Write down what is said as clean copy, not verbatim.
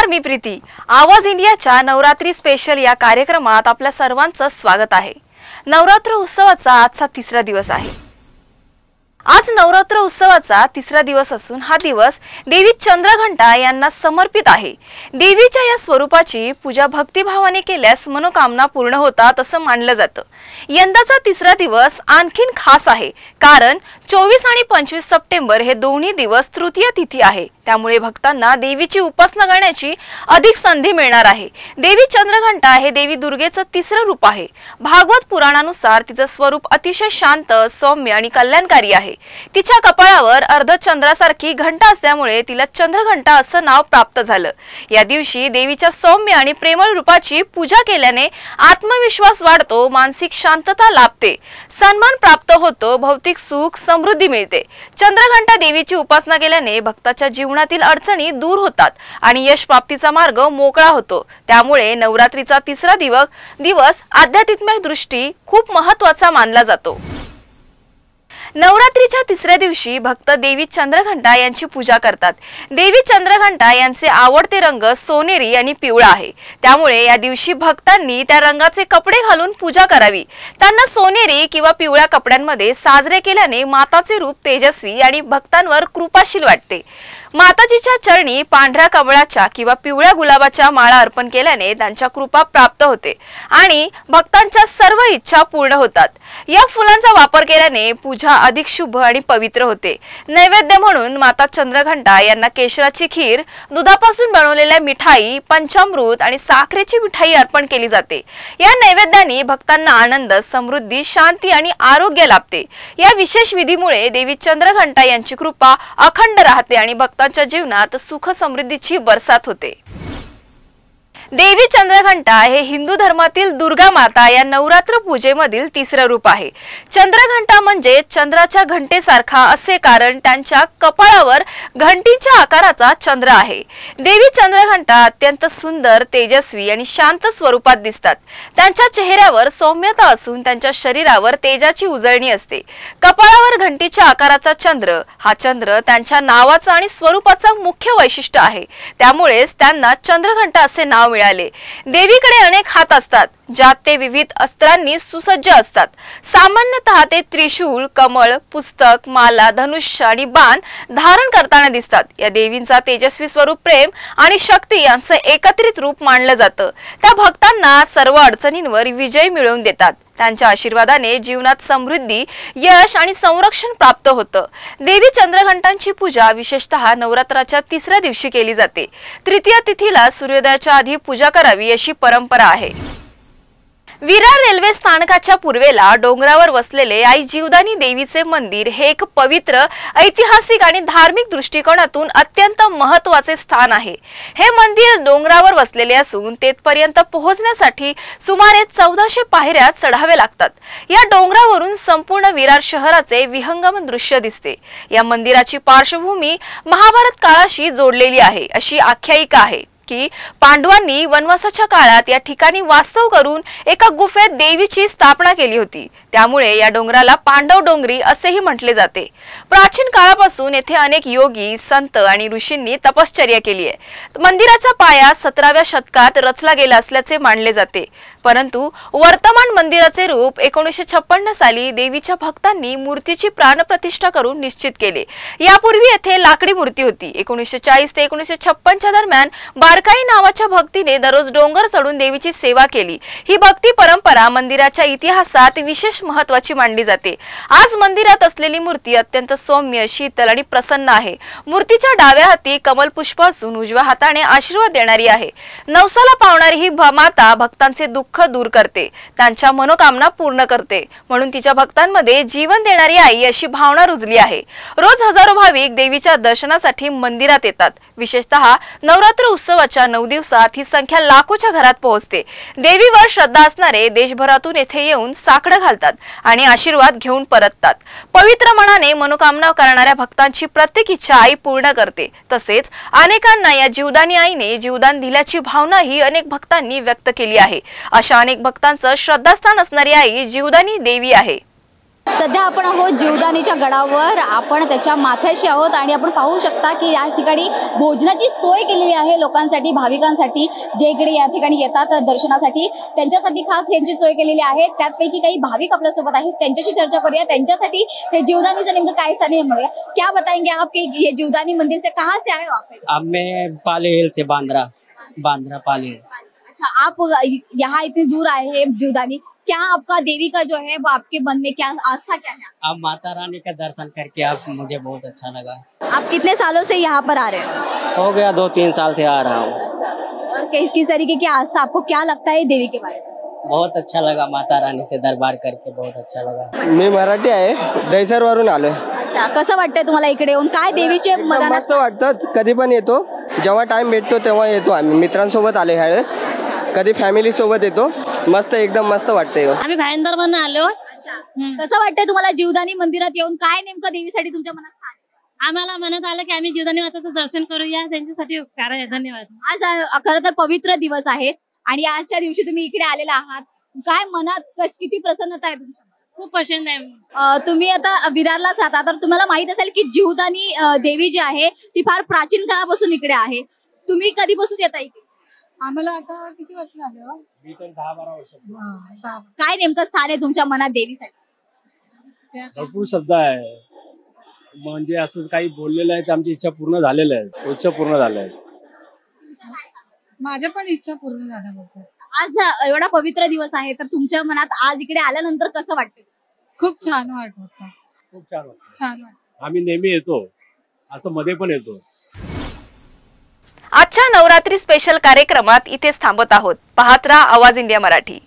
नमस्कार, मी प्रीती। आवाज इंडियाच्या नवरात्री स्पेशल या कार्यक्रमात आपल्या सर्वांचं स्वागत आहे। नवरात्र उत्सवाचा आजचा तिसरा दिवस आहे। आज नवरात्र उत्सवाचा तिसरा दिवस असून हा दिवस देवी चंद्रघंटा यांना समर्पित आहे। देवीच्या या स्वरूपाची पूजा भक्तिभावाने केल्यास मनोकामना पूर्ण होतात असं मानलं जातं। यंदाचा तिसरा दिवस आणखीन खास आहे, कारण 24 आणि 25 सप्टेंबर हे दोन्ही दिवस तृतीय तिथी आहे। त्यामुळे भक्तांना देवीची उपासना करण्याची अधिक संधी मिळणार आहे। देवी चंद्रघंटा हे देवी दुर्गेचं तिसरं रूप आहे। भागवत पुराणानुसार तिचं स्वरूप अतिशय शांत, सौम्य आणि कल्याणकारी आहे। तिच्या कपाळावर अर्धचंद्रासारखी घंटा असल्यामुळे तिला चंद्रघंटा असं नाव प्राप्त झालं। या दिवशी देवीच्या सौम्य आणि प्रेमळ रूपाची पूजा केल्याने आत्मविश्वास वाढतो, मानसिक शांतता लाभते, सन्मान प्राप्त होतो, भौतिक सुख समृद्धी मिळते। चंद्रघंटा देवीची उपासना केल्याने भक्ताच्या जीवनातील अडचणी दूर होतात आणि यश प्राप्तीचा मार्ग मोकळा होतो। त्यामुळे नवरात्रीचा तिसरा दिवस आध्यात्मिक दृष्टी खूप महत्त्वाचा मानला जातो। नवरात्रीच्या तिसऱ्या दिवशी भक्त देवी चंद्रघंटा यांची पूजा करतात। देवी चंद्रघंटा यांचे आवडते रंग सोनेरी आणि पिवळा आहे। त्यामुळे या दिवशी भक्तांनी त्या रंगाचे कपडे घालून पूजा करावी। त्यांना सोनेरी किंवा पिवळ्या कपड्यांमध्ये साजरे केल्याने माताचे रूप तेजस्वी आणि भक्तांवर कृपाशील वाटते। माताजीच्या चरणी पांढऱ्या कमळाच्या किंवा पिवळ्या गुलाबाच्या माळा अर्पण केल्याने त्यांच्या कृपा प्राप्त होते आणि भक्तांच्या सर्व इच्छा पूर्ण होतात। या फुलांचा वापर केल्याने पूजा अधिक शुभ आणि पवित्र होते। नैवेद्य म्हणून माता चंद्रघंटा यांना केशराची खीर, दुधापासून बनवलेल्या मिठाई, पंचामृत आणि साखरेची मिठाई अर्पण केली जाते। या नैवेद्याने भक्तांना आनंद, समृद्धी, शांती आणि आरोग्य लाभते। या विशेष विधीमुळे देवी चंद्रघंटा यांची कृपा अखंड राहते आणि भक्तांच्या जीवनात सुख समृद्धीची बरसात होते। देवी चंद्रघंटा हे हिंदू धर्मातील दुर्गा माता या नवरात्र पूजेमधील तिसरे रूप आहे। चंद्रघंटा म्हणजे चंद्राच्या घंटेसारखा असे कारण त्यांच्या कपाळावर घंटीच्या आकाराचा चंद्र आहे। देवी चंद्रघंटा अत्यंत सुंदर, तेजस्वी आणि शांत स्वरूपात दिसतात। त्यांच्या चेहऱ्यावर सौम्यता असून त्यांच्या शरीरावर तेजाची उजळणी असते। कपाळावर घंटीच्या आकाराचा चंद्र, हा चंद्र त्यांच्या नावाचा आणि स्वरूपाचा मुख्य वैशिष्ट्य आहे। त्यामुळेच त्यांना चंद्रघंटा असे नाव मिळाले। देवीकडे अनेक हात असतात, ज्यात ते विविध अस्त्रांनी सुसज्ज असतात। सामान्यतः ते त्रिशूळ, कमळ, पुस्तक, माला, धनुष्य आणि बाण धारण करताना दिसतात। या देवींचा तेजस्वी स्वरूप प्रेम आणि शक्ती यांचे एकत्रित रूप मानलं जातं। त्या भक्तांना सर्व अडचणींवर विजय मिळवून देतात। त्यांच्या आशीर्वादाने जीवनात समृद्धी, यश आणि संरक्षण प्राप्त होतं। देवी चंद्रघंटांची पूजा विशेषतः नवरात्राच्या तिसऱ्या दिवशी केली जाते। तृतीय तिथीला सूर्योदयाच्या आधी पूजा करावी अशी परंपरा आहे। विरार रेल्वे स्थानकाच्या पूर्वेला डोंगरावर वसलेले आई जीवदानी देवीचे मंदिर हे एक पवित्र, ऐतिहासिक आणि धार्मिक दृष्टिकोनातून अत्यंत महत्त्वाचे स्थान आहे। हे मंदिर डोंगरावर वसलेले असून तेथपर्यंत पोहोचण्यासाठी सुमारे 1400 पायऱ्या चढावे लागतात। या डोंगरावरून संपूर्ण विरार शहराचे विहंगम दृश्य दिसते। या मंदिराची पार्श्वभूमी महाभारत काळाशी जोडलेली आहे। अशी आख्यायिका आहे की पांडवांनी वनवासाच्या काळात या ठिकाणी वास्तव करून एका गुफेत देवीची स्थापना केली होती। त्यामुळे या डोंगराला पांडव डोंगरी असेही म्हटले जाते। प्राचीन काळापासून येथे अनेक योगी, संत आणि ऋषींनी तपश्चर्या केली आहे। मंदिराचा पाया 17व्या शतकात रचला गेला असल्याचे मानले जाते, परंतु वर्तमान मंदिराचे रूप 1956 साली देवीच्या भक्तांनी मूर्तीची प्राणप्रतिष्ठा करून निश्चित केले। यापूर्वी येथे लाकडी मूर्ती होती। 1940 ते 1956 दरम्यान बारकाई नावाच्या भक्तीने दररोज डोंगर चढून देवीची सेवा केली। ही भक्ती परंपरा मंदिराच्या इतिहासात विशेष महत्त्वाची मानली जाते। आज मंदिरात असलेली मूर्ती अत्यंत सौम्य, शीतल आणि प्रसन्न आहे। मूर्तीच्या डाव्या हाती कमल पुष्प असून उजव्या हाताने आशीर्वाद देणारी आहे। नवसाला पावणारी ही माता भक्तांचे दुःख दूर करते, त्यांच्या मनोकामना पूर्ण करते, म्हणून तिच्या भक्तांमध्ये जीवन देणारी आई अशी भावना रुजली आहे। रोज हजारो भाविक देवीच्या दर्शनासाठी मंदिरात येतात। विशेषतः नवरात्र उत्सवाच्या 9 दिवसात ही संख्या लाखोच्या घरात पोहोचते। देवीवर श्रद्धा असणारे देशभरातून येथे येऊन साकडं घालतात आणि आशीर्वाद घेऊन परततात। पवित्र मनाने मनोकामना करणाऱ्या भक्तांची प्रत्येक इच्छा आई पूर्ण करते। तसेच अनेकांना या जीवदानी आईने जीवदान दिल्याची भावनाही अनेक भक्तांनी व्यक्त केली आहे। अशा अनेक भक्तांचं श्रद्धास्थान असणारी आई जीवदानी देवी आहे। सध्या आपण आहोत जीवदानीच्या गडावर, आपण त्याच्या माथ्याशी आहोत आणि आपण पाहू शकता की या ठिकाणी भोजनाची सोय केलेली आहे लोकांसाठी, भाविकांसाठी जे इकडे या ठिकाणी येतात दर्शनासाठी, त्यांच्यासाठी खास यांची सोय केलेली आहे। त्यापैकी काही भाविक आपल्या सोबत आहेत, त्यांच्याशी चर्चा करूया। त्यांच्यासाठी हे जीवदानीचं नेमकं काय स्थान आहे म्हणूया। क्या बताएंगे आप कि ये जीवदानी मंदिर से कहाँ से आए हो आप? अब मैं पाले हिल से बांद्रा पाले। अच्छा, आप यहाँ इतनी दूर आए हैं जीवदानी, क्या आपका देवी का जो है वो आपके मन में क्या आस्था क्या है? अब माता रानी का दर्शन करके अब मुझे बहुत अच्छा लगा। आप कितने सालों से यहाँ पर आ रहे हैं? हो गया 2-3 साल से आ रहा हूँ। और किस तरीके की आस्था, आपको क्या लगता है देवी के बारे में? बहुत अच्छा लगा, माता रानी से दरबार करके बहुत अच्छा लगा। मी मराठी आहे, दैसर वरून आलोय। अच्छा, कसं वाटतंय तुम्हाला इकडे येऊन? काय देवीचे मनात? मस्त वाटतं, कधी पण येतो, जेव्हा टाइम भेटतो तेव्हा येतो। आम्ही मित्रांसोबत आले ह्यावेळेस, कधी फॅमिली सोबत येतो। मस्त, एकदम मस्त वाटतंय। आम्ही भाईंदर म्हणून आलो। कसं वाटतंय तुम्हाला जीवदानी मंदिरात येऊन? काय नेमकं देवीसाठी तुमच्या मनात स्थान आहे? आम्हाला म्हणत आलं की आम्ही जीवदानी माताचं दर्शन करूया, त्यांच्यासाठी उपकार आहे। धन्यवाद। आज खरं तर पवित्र दिवस आहे आणि आजच्या दिवशी तुम्ही इकडे आलेला आहात, काय मनात किती प्रसन्नता आहे तुमच्या? खूप पसंत आहे। तुम्ही आता विरारलाच राहता, तर तुम्हाला माहित असेल की जीवदानी देवी जी आहे ती फार प्राचीन काळापासून इकडे आहे। तुम्ही कधीपासून येता इकडे? आम्हाला आता किती वर्ष झाले हो? मी तर 10-12 वर्ष। काय नेमकं स्थान आहे तुमच्या मनात देवीसाठी? भरपूर शब्द आहे, म्हणजे असं काही बोललेलं आहे, आमची इच्छा पूर्ण झालेल्या आहे, इच्छा पूर्ण झाल्या आहे। माझ्या पण इच्छा पूर्ण झाल्या बोलतात। आज एवढा पवित्र दिवस आहे, तर तुमच्या मनात आज इकडे आल्यानंतर कसं वाटतं? खूप छान वाटत, खूप छान वाटतं। छान वाटत। आम्ही नेहमी येतो, असं मध्ये पण येतो। आजच्या नवरात्री स्पेशल कार्यक्रमात इथेच थांबत आहोत। पाहत रहा आवाज इंडिया मराठी।